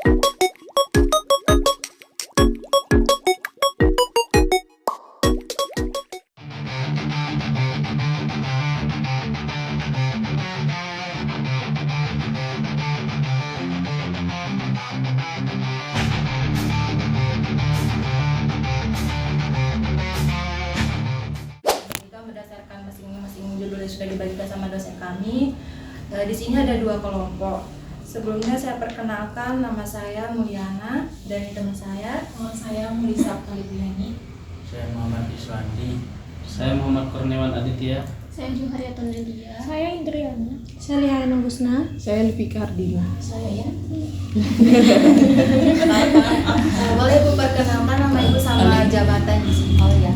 Berdasarkan masing-masing judul yang sudah dibagikan sama dosen kami, di sini ada 2 kelompok. Sebelumnya saya perkenalkan, nama saya Mulyana dan teman saya. Nama saya Mulisa Kalibiani. Saya Muhammad Iswandi. Saya Muhammad Kurniawan Aditya. Saya Juhariatun Lidia. Saya Indriana. Saya Liana Busna. Saya Livika Ardila. Saya Yanti. Boleh Ibu perkenalkan nama Ibu sama jabatan di sini? Oh ya,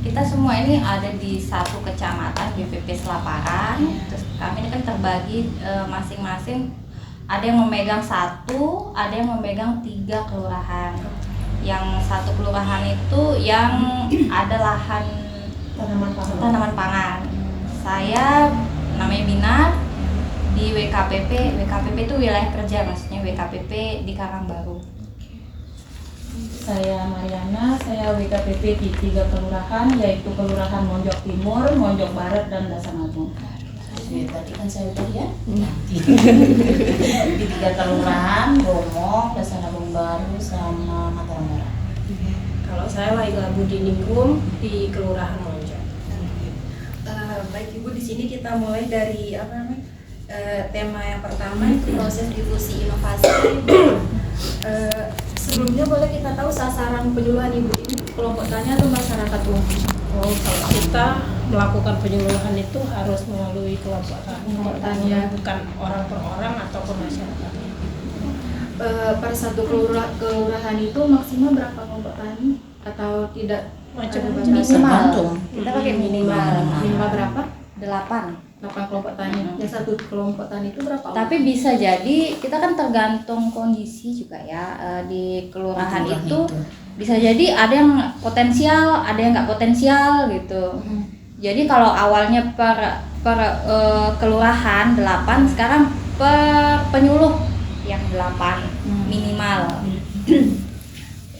kita semua ini ada di satu kecamatan BPP Selaparan. Terus kami ini kan terbagi masing-masing. Ada yang memegang 1, ada yang memegang 3 kelurahan. Yang 1 kelurahan itu yang ada lahan tanaman pangan. Saya namanya Binar di WKPP. WKPP itu wilayah kerja, maksudnya WKPP di Karangbaru. Saya Mariana. Saya WKPP di 3 kelurahan, yaitu Kelurahan Monjok Timur, Monjok Barat, dan Dasangagung. Tadi kan saya tadi ya. Di 3 kelurahan, Bomok, Dasangagung Baru, sama Mataram Barat. Kalau saya Waiga Budi Ningrum di Kelurahan Monjok. Baik Ibu, di sini kita mulai dari tema yang pertama, itu proses difusi inovasi. Sebelumnya boleh kita tahu sasaran penyuluhan Ibu ini kelompok tani atau masyarakat umum? Oh, kalau kita melakukan penyuluhan itu harus melalui kelompok tani, bukan orang per orang ataupun masyarakatnya. Per satu kelurahan itu maksimal berapa kelompok tani atau tidak? Macam-macam. Minimal. Kita pakai minimal. Minimal berapa? 8. 8 kelompok tani. Yang 1 kelompok tani itu berapa? Tapi bisa jadi kita kan tergantung kondisi juga ya, di kelurahan itu bisa jadi ada yang potensial, ada yang nggak potensial gitu. Jadi kalau awalnya per kelurahan 8, sekarang per penyuluh yang 8 minimal.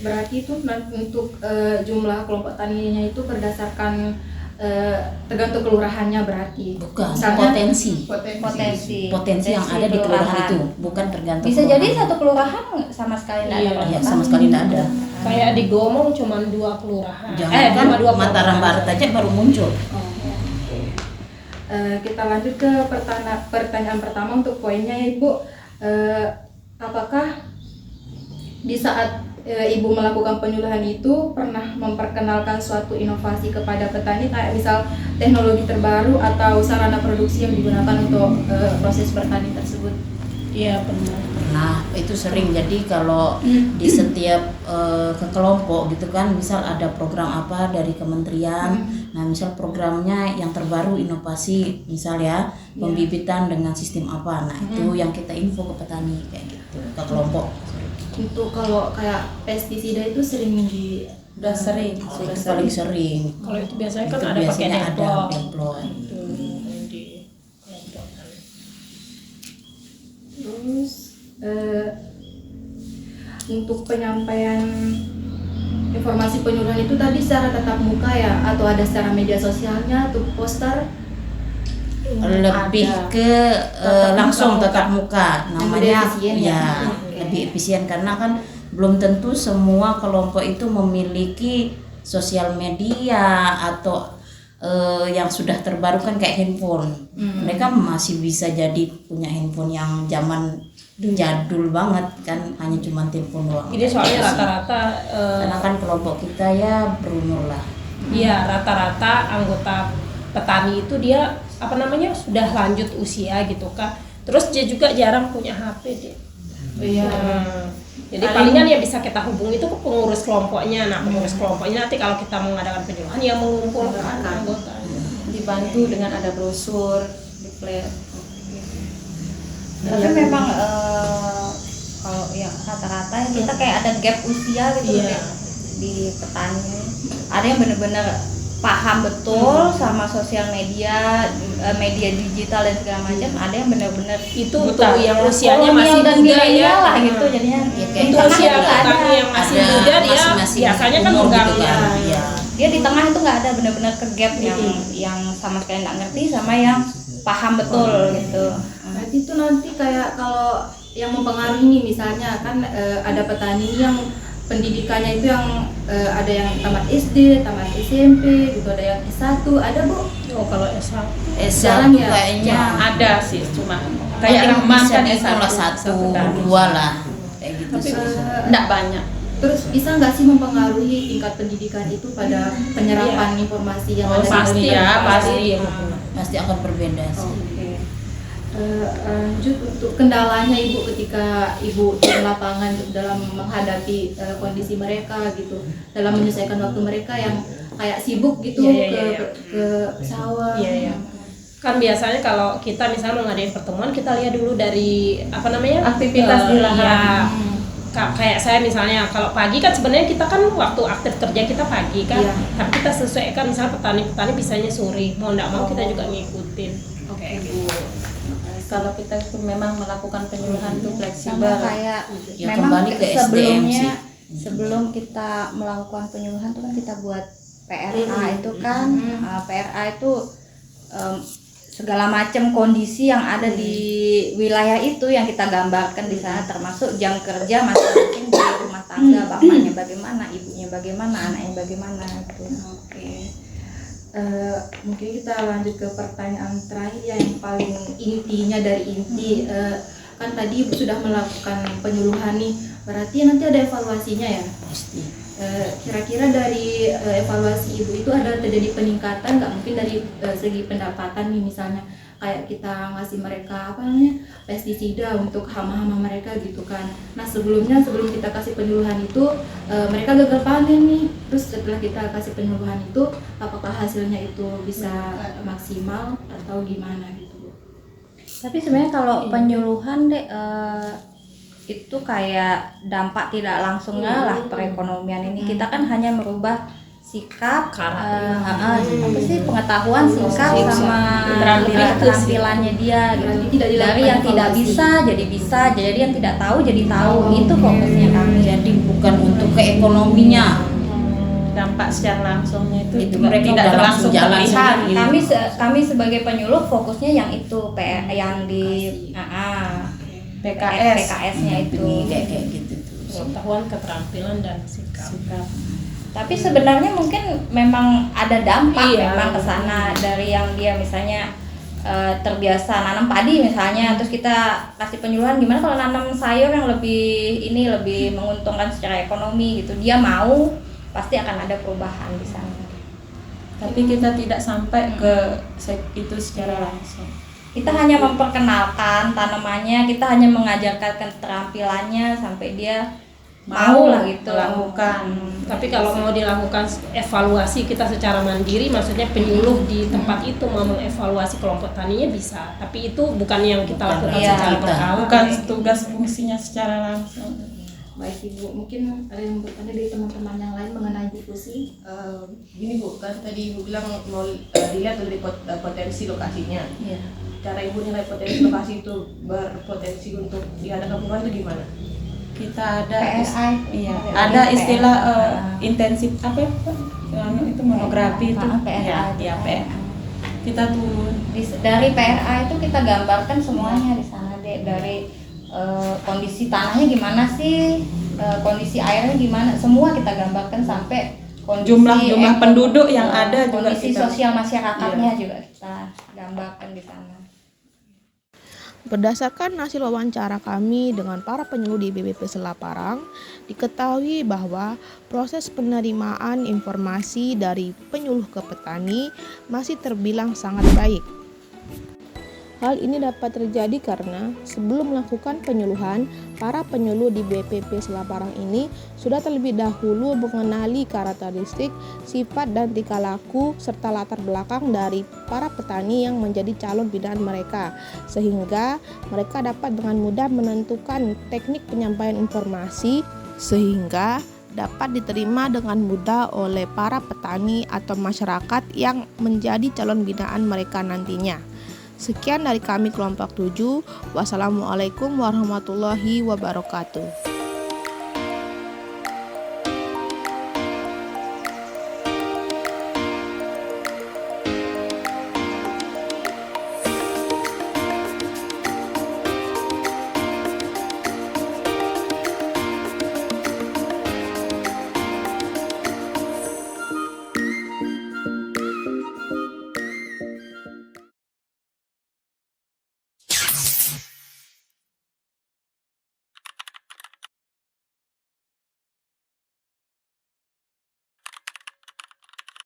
Berarti itu untuk jumlah kelompok taninya itu berdasarkan tergantung kelurahannya berarti. Bukan, Misalnya, potensi yang ada di kelurahan itu, bukan tergantung. Bisa kelurahan. jadi satu kelurahan sama sekali tidak ada Iya, kelompok sama tani. sekali tidak ada. Kayak di Gomong cuma 2 kelurahan. Jangan kan cuma 2 Mataram Barat aja baru muncul. Kita lanjut ke pertanyaan pertama untuk poinnya ya Ibu. Apakah di saat Ibu melakukan penyuluhan itu pernah memperkenalkan suatu inovasi kepada petani, kayak misal teknologi terbaru atau sarana produksi yang digunakan untuk proses bertani tersebut? Iya, benar. Nah, itu sering. Jadi kalau di setiap ke kelompok gitu kan, misal ada program apa dari kementerian, nah misal programnya yang terbaru inovasi, misal ya pembibitan dengan sistem apa, nah itu yang kita info ke petani kayak gitu, ke kelompok. Untuk kalau kayak pestisida itu sering Sudah sering. Sudah paling sering. Kalau itu biasanya kan Itu ada pakai biasanya ada demplon. demplon. Itu yang di kelompok tani. Terus untuk penyampaian informasi penyuluhan itu tadi secara tatap muka ya, atau ada secara media sosialnya atau poster? Lebih Ada. ke langsung tatap muka, namanya efisien ya, ya. lebih efisien karena kan belum tentu semua kelompok itu memiliki sosial media atau yang sudah terbaru kan kayak handphone. Mereka masih bisa jadi punya handphone yang zaman jadul banget kan, hanya cuma telepon doang. Ini soalnya rata-rata Karena kan kelompok kita ya berumur lah. iya, rata-rata anggota petani itu dia sudah lanjut usia gitu kan. Terus dia juga jarang punya HP dia. Iya. Jadi palingan yang bisa kita hubungi itu ke pengurus kelompoknya. Nah, pengurus kelompoknya nanti kalau kita mengadakan penyuluhan yang mengumpulkan anggota. Dibantu dengan ada brosur, leaflet. Tapi memang kalau yang rata-rata kita kayak ada gap usia gitu Iya. di petani. Ada yang benar-benar paham betul sama sosial media, media digital dan segala macam, ada yang benar-benar Itu untuk yang usianya masih dan muda milenial ya. lah gitu jadinya. Ya, kayak Untuk Tengah usia itu nggak ada. petani yang masih Ada muda dia masing-masing biasanya kan umur megang gitu kan. ya. Iya. Dia di tengah itu nggak ada, benar-benar ke gap yang sama sekali nggak ngerti sama yang paham betul gitu. Berarti itu nanti kayak kalau yang mempengaruhi nih misalnya kan ada petani yang pendidikannya itu yang ada yang tamat SD, tamat SMP gitu, ada yang S1, ada Bu? Oh kalau S1 Jarang ya? kayaknya Ada sih, cuma kayak kayak bisa mantan dihitung lah satu, dua lah kayak gitu sih. enggak banyak. Terus bisa nggak sih mempengaruhi tingkat pendidikan itu pada penyerapan informasi yang ada di Pasti media? ya, pasti. Pasti akan berbeda sih. Lanjut untuk kendalanya Ibu ketika Ibu di lapangan dalam menghadapi kondisi mereka gitu, dalam menyelesaikan waktu mereka yang kayak sibuk gitu ke sawah. Iya. Kan biasanya kalau kita misalnya mau ngadain pertemuan, kita lihat dulu dari apa namanya? Aktivitas di lahan. Ya, kayak saya misalnya kalau pagi kan sebenarnya kita kan waktu aktif kerja kita pagi kan, Iya. tapi kita sesuaikan misalnya petani bisanya sore, mau nggak mau kita juga ngikutin. Kayak gitu. Kalau kita itu memang melakukan penyuluhan itu fleksibel. Sama kayak Ya, memang kembali ke SDM sebelumnya sih. sebelum kita melakukan penyuluhan itu kan kita buat PRA itu kan. PRA itu segala macam kondisi yang ada di wilayah itu yang kita gambarkan di sana, termasuk jam kerja masing-masing di rumah tangga, bapaknya bagaimana, ibunya bagaimana, anaknya bagaimana gitu. Oke. Mungkin kita lanjut ke pertanyaan terakhir yang paling intinya dari inti. Kan tadi Ibu sudah melakukan penyuluhan nih, berarti nanti ada evaluasinya ya? Pasti. Kira-kira dari evaluasi Ibu itu ada terjadi peningkatan nggak, mungkin dari segi pendapatan nih misalnya kayak kita ngasih mereka apa namanya pestisida untuk hama-hama mereka gitu kan. Nah sebelum kita kasih penyuluhan itu mereka gagal panen nih, terus setelah kita kasih penyuluhan itu apakah hasilnya itu bisa maksimal atau gimana gitu Bu? Tapi sebenarnya kalau penyuluhan itu kayak dampak tidak langsungnya lah perekonomian ini. Kita kan hanya merubah sikap, apa sih, pengetahuan, sikap sama keterampilannya dia gitu. Berarti tidak dilakukan Dari yang tidak evaluasi. bisa jadi bisa, jadi yang tidak tahu jadi tahu. Itu fokusnya kami. Jadi bukan untuk ke ekonominya. Dampak secara langsungnya itu Itu juga mereka tidak udah langsung langsung jalan terlihat. sendiri. Kami sebagai penyuluh fokusnya yang itu yang di PKS-nya itu. Kayak gitu tuh. Pengetahuan, keterampilan dan sikap. Tapi sebenarnya mungkin memang ada dampak Iya. memang ke sana dari yang dia misalnya terbiasa nanam padi misalnya, terus kita kasih penyuluhan gimana kalau nanam sayur yang lebih menguntungkan secara ekonomi gitu, dia mau, pasti akan ada perubahan di sana. Tapi kita tidak sampai ke itu secara langsung. Kita hanya memperkenalkan tanamannya, kita hanya mengajarkan keterampilannya sampai dia mau lah gitu melakukan. Tapi kalau mau dilakukan evaluasi kita secara mandiri, maksudnya penyuluh di tempat itu mau mengevaluasi kelompok taninya bisa. Tapi itu bukan yang kita lakukan Iya, secara kita. berkala. Bukan tugas fungsinya secara langsung. Baik Ibu, mungkin ada yang bertanya dari teman-teman yang lain mengenai difusi. Gini Bu, kan tadi Ibu bilang mau dilihat dari potensi lokasinya. Iya. Cara Ibu nilai potensi lokasi itu berpotensi untuk diadakan perubahan itu gimana? Kita ada PRA iya, PRA. ada istilah intensif apa ya? Itu monografi itu. PRA. Ya, PRA. Kita turun Dari PRA itu kita gambarkan semuanya di sana deh, dari kondisi tanahnya gimana sih, kondisi airnya gimana, semua kita gambarkan sampai kondisi jumlah penduduk yang ada juga kondisi kita. sosial masyarakatnya juga kita gambarkan di sana. Berdasarkan hasil wawancara kami dengan para penyuluh di BPP Selaparang, diketahui bahwa proses penerimaan informasi dari penyuluh ke petani masih terbilang sangat baik. Hal ini dapat terjadi karena sebelum melakukan penyuluhan, para penyuluh di BPP Selaparang ini sudah terlebih dahulu mengenali karakteristik, sifat dan tingkah laku serta latar belakang dari para petani yang menjadi calon binaan mereka, sehingga mereka dapat dengan mudah menentukan teknik penyampaian informasi sehingga dapat diterima dengan mudah oleh para petani atau masyarakat yang menjadi calon binaan mereka nantinya. Sekian dari kami kelompok 7. Wassalamualaikum warahmatullahi wabarakatuh.